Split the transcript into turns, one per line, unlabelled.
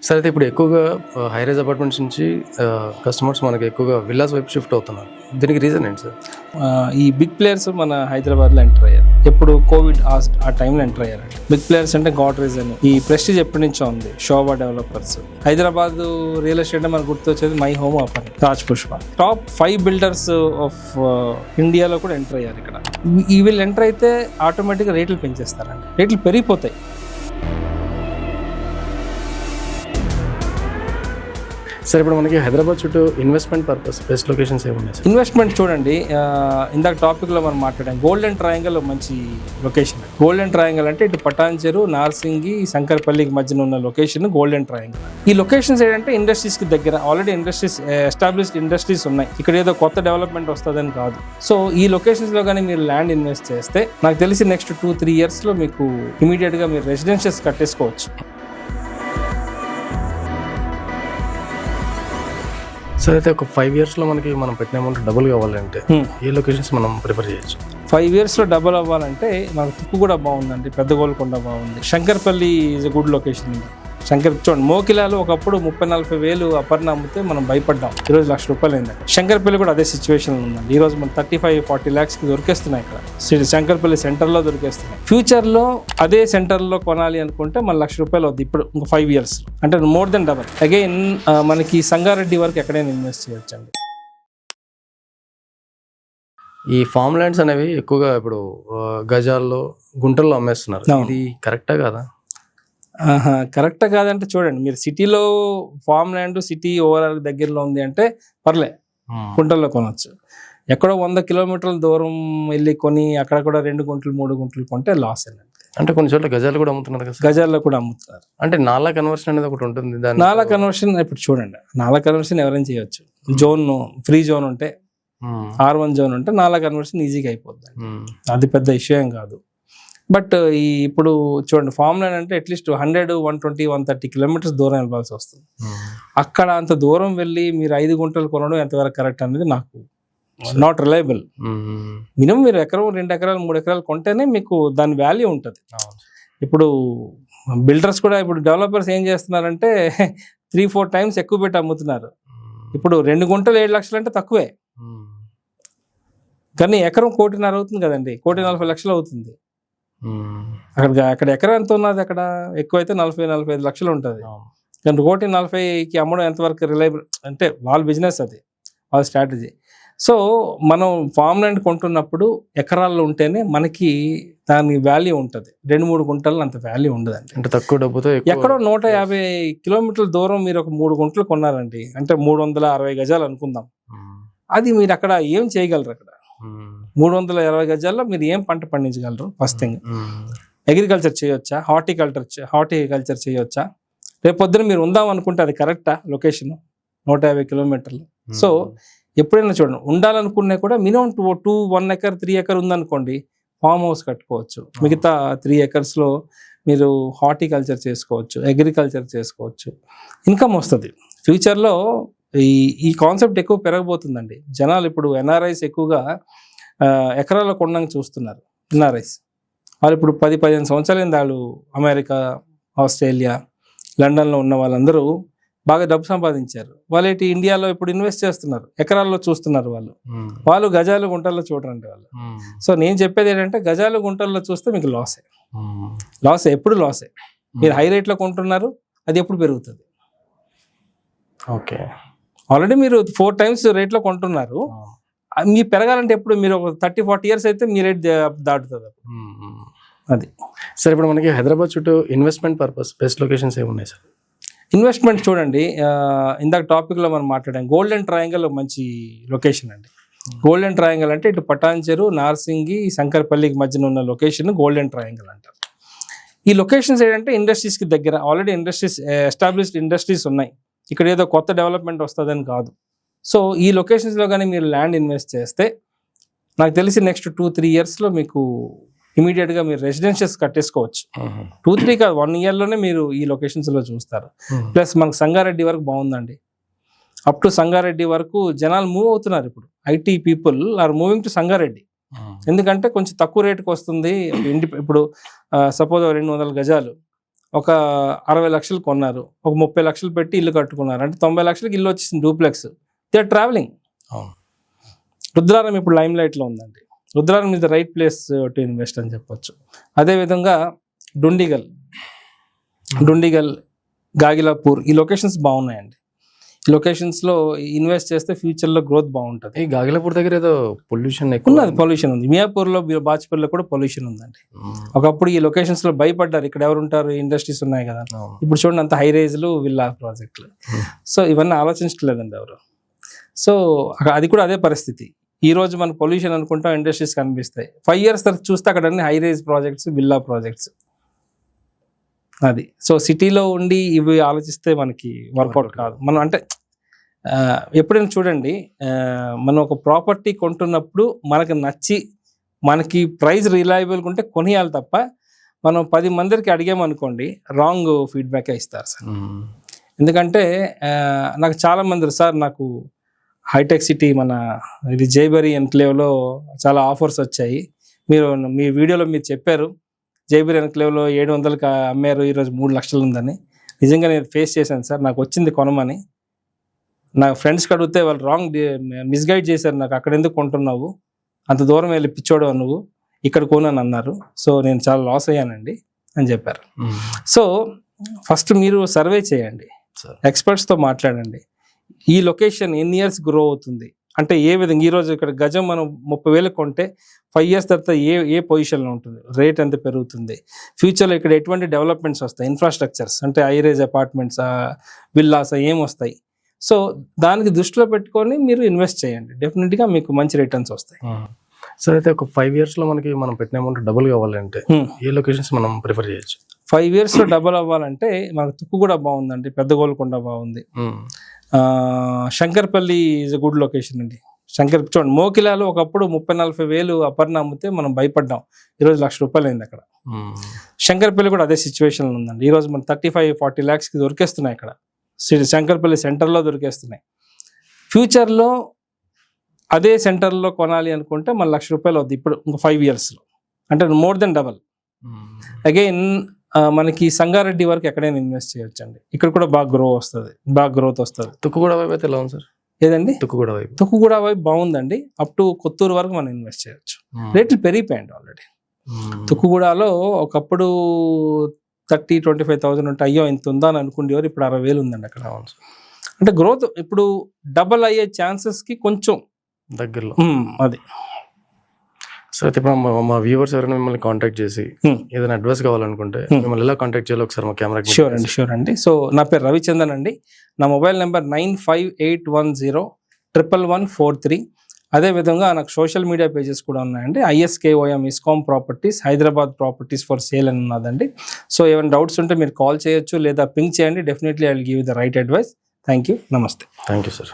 సరే అయితే ఇప్పుడు ఎక్కువగా హై రైజ్ అపార్ట్మెంట్స్ నుంచి కస్టమర్స్ మనకి ఎక్కువగా విల్లాస్ వైపు షిఫ్ట్ అవుతున్నారు. దీనికి రీజన్ ఏంటి సార్?
ఈ బిగ్ ప్లేయర్స్ మన హైదరాబాద్లో ఎంటర్ అయ్యారు. ఎప్పుడు కోవిడ్ ఆ టైంలో ఎంటర్ అయ్యారు. బిగ్ ప్లేయర్స్ అంటే గాడ్రేజ్ అని, ఈ ప్రెస్టీజ్ ఎప్పటి నుంచో ఉంది. శోభా డెవలపర్స్, హైదరాబాద్ రియల్ ఎస్టేట్ మనకు గుర్తొచ్చేది my home apart, Raj Pushpa. Top 5 builders of ఇండియాలో కూడా ఎంటర్ అయ్యారు. ఇక్కడ ఈ వీళ్ళు ఎంటర్ అయితే ఆటోమేటిక్గా రేట్లు పెంచేస్తారండి, రేట్లు పెరిగిపోతాయి.
సార్ ఇప్పుడు మనకి హైదరాబాద్ చుట్టూ ఇన్వెస్ట్మెంట్ పర్పస్ బెస్ట్ లొకేషన్స్ ఏమున్నాయి సార్?
ఇన్వెస్ట్మెంట్ చూడండి, ఇందాక టాపిక్లో మనం మాట్లాడాం. గోల్డెన్ ట్రయాంగిల్ మంచి లొకేషన్. గోల్డెన్ ట్రయాంగిల్ అంటే ఇటు పటాన్చెరు, నార్సింగి, శంకర్పల్లికి మధ్యన ఉన్న లొకేషన్ గోల్డెన్ ట్రయాంగిల్. ఈ లొకేషన్స్ ఏంటంటే ఇండస్ట్రీస్కి దగ్గర, ఆల్రెడీ ఇండస్ట్రీస్, ఎస్టాబ్లిష్డ్ ఇండస్ట్రీస్ ఉన్నాయి. ఇక్కడ ఏదో కొత్త డెవలప్మెంట్ వస్తుందని కాదు. సో ఈ లొకేషన్స్లో కానీ మీరు ల్యాండ్ ఇన్వెస్ట్ చేస్తే నాకు తెలిసి నెక్స్ట్ 2-3 ఇయర్స్లో మీకు ఇమీడియట్గా మీరు రెసిడెన్షియల్స్ కట్టేసుకోవచ్చు.
సార్ అయితే ఒక 5 ఇయర్స్లో మనకి మనం పెట్టిన అమౌంట్ డబుల్ కావాలంటే ఏ లొకేషన్స్ మనం ప్రిఫర్ చేయొచ్చు?
5 ఇయర్స్లో డబుల్ అవ్వాలంటే మనకు తుక్కు కూడా బాగుందండి, పెద్ద గోల్కొండ బాగుంది. Shankarpalli is a good location. చూడండి, మోకిలాలో ఒకప్పుడు 30-40 వేలు అపర్ణ అమ్మితే మనం భయపడ్డాం. ఈరోజు ₹1,00,000 అయిందండి. శంకర్పల్లి కూడా అదే సిచ్యువేషన్ ఉందండి. ఈరోజు మనం 35-40 lakhsకి దొరికేస్తున్నాయి ఇక్కడ. శంకర్పల్లి సెంటర్లో దొరికేస్తున్నాయి. ఫ్యూచర్లో అదే సెంటర్లో కొనాలి అనుకుంటే మన ₹1,00,000 అవుద్ది ఇప్పుడు, ఇంకో 5 years, అంటే మోర్ దెన్ డబల్. అగైన్ మనకి సంగారెడ్డి వరకు ఎక్కడైనా ఇన్వెస్ట్ చేయొచ్చండి.
ఈ ఫామ్ ల్యాండ్స్ అనేవి ఎక్కువగా ఇప్పుడు గజాల్లో, గుంటల్లో అమ్మేస్తున్నారు. ఇది కరెక్టా కాదా?
కరెక్టా కాదంటే చూడండి, మీరు సిటీలో ఫామ్ ల్యాండ్ సిటీ ఓవరాల్ దగ్గరలో ఉంది అంటే పర్లే, గుంటల్లో కొనవచ్చు. ఎక్కడో 100 kilometers దూరం వెళ్ళి కొని అక్కడ కూడా 2 గుంటలు 3 గుంటలు కొంటే లాస్ అండి.
అంటే కొన్ని చోట్ల గజాలు కూడా అమ్ముతున్నారు కదా?
గజాల్లో కూడా అమ్ముతున్నారు.
అంటే నాలా కన్వర్షన్ అనేది ఒకటి ఉంటుంది.
నాలా కన్వర్షన్ ఇప్పుడు చూడండి, నాలా కన్వర్షన్ ఎవరైనా చేయొచ్చు. జోన్, ఫ్రీ జోన్ ఉంటే, R1 జోన్ ఉంటే నాలా కన్వర్షన్ ఈజీగా అయిపోద్ది. అది పెద్ద ఇష్యూ ఏం కాదు. బట్ ఇప్పుడు చూడండి, ఫామ్ ల్యాండ్ అంటే అట్లీస్ట్ 100, 120, 130 kilometers దూరం వెళ్ళాల్సి వస్తుంది. అక్కడ అంత దూరం వెళ్ళి మీరు 5 గుంటలు కొనడం ఎంతవరకు కరెక్ట్ అనేది నాకు నాట్ రిలయబుల్. మినిమం మీరు ఎకరం, 2 ఎకరాలు, 3 ఎకరాలు కొంటేనే మీకు దాని వాల్యూ ఉంటుంది. ఇప్పుడు బిల్డర్స్ కూడా, ఇప్పుడు డెవలపర్స్ ఏం చేస్తున్నారంటే 3-4 times ఎక్కువ పెట్టి అమ్ముతున్నారు. ఇప్పుడు 2 గుంటలు 7 లక్షలు అంటే తక్కువే, కానీ ఎకరం 1.5 అవుతుంది కదండి, 1,40,00,000 అవుతుంది. అక్కడ ఎకరం ఎంత ఉన్నది? అక్కడ ఎక్కువైతే 40-45 లక్షలు ఉంటుంది. కానీ 1,40,00,000కి అమ్మడం ఎంతవరకు రిలయబుల్ అంటే వాళ్ళ బిజినెస్, అది వాళ్ళ స్ట్రాటజీ. సో మనం ఫామ్ ల్యాండ్ కొంటున్నప్పుడు ఎకరాల్లో ఉంటేనే మనకి దాని వాల్యూ ఉంటుంది. 2-3 గుంటలు అంత వాల్యూ ఉండదండి.
అంటే తక్కువ డబ్బుతో
ఎక్కడో 150 kilometers దూరం మీరు ఒక 3 గుంటలు కొన్నారండి అంటే 360 గజాలు అనుకుందాం. అది మీరు అక్కడ ఏం చేయగలరు? అక్కడ 320 గజాల్లో మీరు ఏం పంట పండించగలరు? ఫస్ట్ థింగ్, అగ్రికల్చర్ చేయొచ్చా? హార్టికల్చర్ చేయొచ్చా? రేపు పొద్దున మీరు ఉందాం అనుకుంటే అది కరెక్టా లొకేషన్? 150 kilometers. సో ఎప్పుడైనా చూడండి, ఉండాలనుకున్నా కూడా మినిమం 1 acre 3 acre ఉందనుకోండి, ఫామ్ హౌస్ కట్టుకోవచ్చు. మిగతా 3 acresలో మీరు హార్టికల్చర్ చేసుకోవచ్చు, అగ్రికల్చర్ చేసుకోవచ్చు, ఇన్కమ్ వస్తుంది. ఫ్యూచర్లో ఈ కాన్సెప్ట్ ఎక్కువ పెరగబోతుందండి. జనాలు ఇప్పుడు NRIs ఎక్కువగా ఎకరాల్లో కొనడానికి చూస్తున్నారు. NRIs వాళ్ళు ఇప్పుడు 10-15 సంవత్సరాలైంది వాళ్ళు అమెరికా, ఆస్ట్రేలియా, లండన్లో ఉన్న వాళ్ళందరూ బాగా డబ్బు సంపాదించారు. వాళ్ళు ఇండియాలో ఇప్పుడు ఇన్వెస్ట్ చేస్తున్నారు, ఎకరాల్లో చూస్తున్నారు. వాళ్ళు గజాలు, గుంటల్లో చూడరండి వాళ్ళు. సో నేను చెప్పేది ఏంటంటే, గజాలు, గుంటల్లో చూస్తే మీకు లాసే, ఎప్పుడు లాసే. మీరు హై రేట్లో కొంటున్నారు, అది ఎప్పుడు పెరుగుతుంది?
ఓకే,
ఆల్రెడీ మీరు 4 times రేట్లో కొంటున్నారు, మీరు పెరగాలంటే ఎప్పుడు? మీరు ఒక 30-40 years అయితే మీ రేట్ దాటుతుంది. అది
సార్ ఇప్పుడు మనకి హైదరాబాద్ చుట్టూ ఇన్వెస్ట్మెంట్ పర్పస్ బెస్ట్ లొకేషన్స్ ఏమున్నాయి సార్?
ఇన్వెస్ట్మెంట్ చూడండి, ఇందాక టాపిక్లో మనం మాట్లాడాం. గోల్డెన్ ట్రయాంగిల్ మంచి లొకేషన్ అండి. గోల్డెన్ ట్రయాంగిల్ అంటే ఇటు పటాన్చెరు, నార్సింగి, శంకర్పల్లికి మధ్యన ఉన్న లొకేషన్ గోల్డెన్ ట్రయాంగిల్ అంటారు. ఈ లొకేషన్స్ ఏంటంటే ఇండస్ట్రీస్కి దగ్గర, ఆల్రెడీ ఇండస్ట్రీస్, ఎస్టాబ్లిష్డ్ ఇండస్ట్రీస్ ఉన్నాయి. ఇక్కడ ఏదో కొత్త డెవలప్మెంట్ వస్తుందని కాదు. సో ఈ లొకేషన్స్లో కానీ మీరు ల్యాండ్ ఇన్వెస్ట్ చేస్తే నాకు తెలిసి నెక్స్ట్ 2-3 ఇయర్స్లో మీకు ఇమీడియట్గా మీరు రెసిడెన్షియల్స్ కట్టేసుకోవచ్చు. 2-3 కాదు, 1 yearలోనే మీరు ఈ లొకేషన్స్లో చూస్తారు. ప్లస్ మనకు సంగారెడ్డి వరకు బాగుందండి. అప్ టు సంగారెడ్డి వరకు జనాలు మూవ్ అవుతున్నారు. ఇప్పుడు IT people are moving to Sangareddy. ఎందుకంటే కొంచెం తక్కువ రేటుకి వస్తుంది. ఇప్పుడు సపోజ్ 200 గజాలు ఒక 60 లక్షలు కొన్నారు, ఒక 30 లక్షలు పెట్టి ఇల్లు కట్టుకున్నారు అంటే 90 లక్షలకి ఇల్లు వచ్చేసింది duplex. They are travelling. Rudraram ఇప్పుడు లైమ్ లైట్లో ఉందండి. Rudraram is the right place to invest అని చెప్పొచ్చు. అదేవిధంగా డుండిగల్, గాగిలాపూర్ ఈ లొకేషన్స్ బాగున్నాయండి. ఈ లొకేషన్స్లో ఇన్వెస్ట్ చేస్తే ఫ్యూచర్లో గ్రోత్ బాగుంటుంది.
ఈ గాగిలాపూర్ దగ్గర ఏదో పొల్యూషన్ ఎక్కువ
ఉన్నది, పొల్యూషన్ ఉంది. మియాపూర్లో, బాజ్పేయిలో కూడా పొల్యూషన్ ఉందండి. ఒకప్పుడు ఈ లొకేషన్స్లో భయపడ్డారు, ఇక్కడ ఎవరు ఉంటారు, ఇండస్ట్రీస్ ఉన్నాయి కదా. ఇప్పుడు చూడండి అంత హై రైజ్లు, విల్లా ప్రాజెక్టులు. సో ఇవన్నీ ఆలోచించలేదండి ఎవరు. సో అది కూడా అదే పరిస్థితి. ఈ రోజు మన పొల్యూషన్ అనుకుంటాం, ఇండస్ట్రీస్ కనిపిస్తాయి. 5 years తర్వాత చూస్తే అక్కడ అన్ని high rise projects, villa projects. అది సో సిటీలో ఉండి ఇవి ఆలోచిస్తే మనకి వర్కౌట్ కాదు. మనం అంటే ఎప్పుడైనా చూడండి, మనం ఒక ప్రాపర్టీ కొంటున్నప్పుడు మనకు నచ్చి మనకి ప్రైస్ రిలయబుల్గా ఉంటే కొనియాలి తప్ప, మనం 10 మందికి అడిగామనుకోండి రాంగ్ ఫీడ్బ్యాకే ఇస్తారు సార్. ఎందుకంటే నాకు చాలా మంది సార్ నాకు హైటెక్ సిటీ మన ఇది జైబరీ ఎన్క్లేవ్లో చాలా ఆఫర్స్ వచ్చాయి, మీ వీడియోలో మీరు చెప్పారు జైబరీ ఎన్క్లేవ్లో 700కి అమ్మారు, ఈరోజు 3 లక్షలు ఉందని. నిజంగా నేను ఫేస్ చేశాను సార్, నాకు వచ్చింది కొనమని. నా ఫ్రెండ్స్కి అడిగితే వాళ్ళు రాంగ్ మిస్గైడ్ చేశారు, నాకు అక్కడ ఎందుకు కొంటున్నావు, అంత దూరం వెళ్ళి పిచ్చోడు నువ్వు, ఇక్కడ కొనని అన్నారు. సో నేను చాలా లాస్ అయ్యానండి అని చెప్పారు. సో ఫస్ట్ మీరు సర్వే చేయండి, ఎక్స్పర్ట్స్తో మాట్లాడండి. ఈ లొకేషన్ ఎన్ని ఇయర్స్ గ్రో అవుతుంది అంటే ఏ విధంగా, ఈరోజు ఇక్కడ గజం మనం 30,000 కొంటే 5 years తర్వాత ఏ పొజిషన్లో ఉంటుంది, రేట్ ఎంత పెరుగుతుంది, ఫ్యూచర్లో ఇక్కడ ఎటువంటి డెవలప్మెంట్స్ వస్తాయి, ఇన్ఫ్రాస్ట్రక్చర్స్ అంటే హైరేజ్ అపార్ట్మెంట్స్, విల్లాస్ ఏం వస్తాయి. సో దానికి దృష్టిలో పెట్టుకొని మీరు ఇన్వెస్ట్ చేయండి, డెఫినెట్గా మీకు మంచి రిటర్న్స్ వస్తాయి.
సరే అయితే ఒక 5 yearsలో మనకి మనం పెట్టిన అమౌంట్ డబుల్ కావాలంటే ఏ లొకేషన్స్ మనం ప్రిఫర్ చేయొచ్చు? 5
yearsలో డబుల్ అవ్వాలంటే మనకు తుక్కు కూడా బాగుందండి, పెద్ద గోల్కొండ బాగుంది, Shankarpalli is a good location అండి. చూడండి మోకిలాలో ఒకప్పుడు 30-40 వేలు అపర్ణ అమ్మితే మనం భయపడ్డాం, ఈరోజు ₹1,00,000 అయింది అక్కడ. శంకర్పల్లి కూడా అదే సిచ్యువేషన్ ఉందండి. ఈరోజు మనం 35-40 lakhsకి దొరికేస్తున్నాయి అక్కడ, శంకర్పల్లి సెంటర్లో దొరికేస్తున్నాయి. ఫ్యూచర్లో అదే సెంటర్లో కొనాలి అనుకుంటే మన ₹1,00,000 అవుతుంది ఇప్పుడు ఇంకా 5 yearsలో, అంటే మోర్ దెన్ డబల్. అగైన్ మనకి సంగారెడ్డి వరకు ఎక్కడైనా ఇన్వెస్ట్ చేయొచ్చండి, ఇక్కడ కూడా బాగా గ్రోత్ వస్తుంది.
తుక్కుగూడ వైపు అయితే ఎలా ఉంది సార్?
ఏదండి తుక్కుగూడ వైపు బాగుందండి, అప్ టు కొత్తూరు వరకు మనం ఇన్వెస్ట్ చేయొచ్చు. రేట్లు పెరిగిపోయాయండి ఆల్రెడీ. తుక్కుగూడలో ఒకప్పుడు 30-25,000 ఉంటే అయ్యో ఇంత ఉందా అని అనుకుండేవారు, ఇప్పుడు 60,000 ఉందండి అక్కడ. అంటే గ్రోత్ ఇప్పుడు డబల్ అయ్యే ఛాన్సెస్కి కొంచెం దగ్గరలో అది.
సో అయితే ఇప్పుడు మా వ్యూవర్స్ ఎవరైనా మిమ్మల్ని కాంటాక్ట్ చేసి ఏదైనా అడ్వైస్ కావాలనుకుంటే మిమ్మల్ని ఎలా కాంటాక్ట్ చేయాలో ఒకసారి మా కెమెరా.
షూర్ అండి. సో నా పేరు రవిచందన్ అండి, నా మొబైల్ నెంబర్ 9581011143. అదేవిధంగా నాకు సోషల్ మీడియా పేజెస్ కూడా ఉన్నాయండి. ISKOM ISKOM properties Hyderabad properties for sale అని ఉన్నదండి. సో ఏమైనా డౌట్స్ ఉంటే మీరు కాల్ చేయొచ్చు లేదా పింక్ చేయండి, definitely I will give the right advice. Thank you, నమస్తే.
Thank you sir.